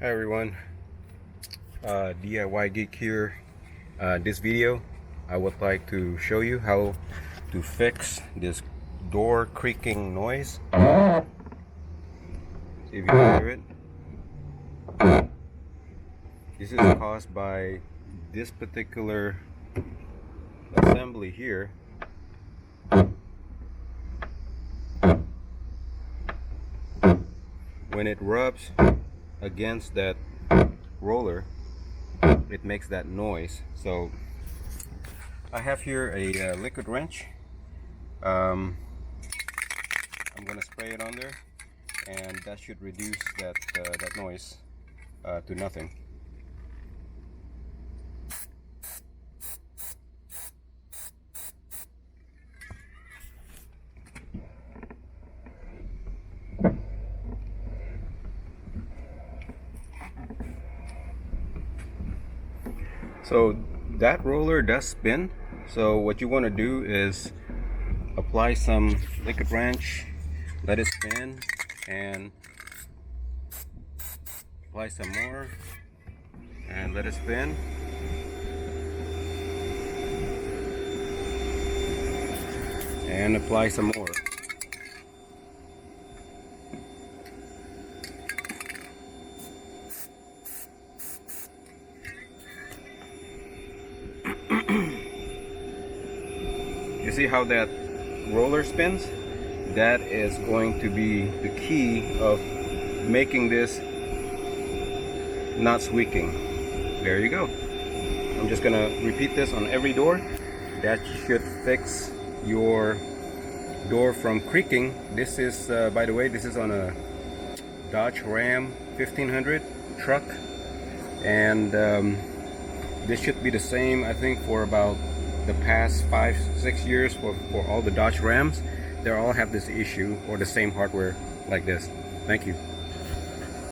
Hi everyone, DIY Geek here. This video I would like to show you how to fix this door creaking noise. See if you can hear it. This is caused by this particular assembly here. When it rubs against that roller, it makes that noise. So I have here a liquid wrench. I'm gonna spray it on there, and that should reduce that noise to nothing. So that roller does spin, so what you want to do is apply some liquid wrench, let it spin, and apply some more and let it spin, and apply some more. You see how that roller spins? That is going to be the key of making this not squeaking. There you go. I'm just gonna repeat this on every door. That should fix your door from creaking. This is, by the way, this is on a Dodge Ram 1500 truck, and this should be the same, I think, for about the past 5-6 years for all the Dodge Rams. They all have this issue or the same hardware like this. Thank you.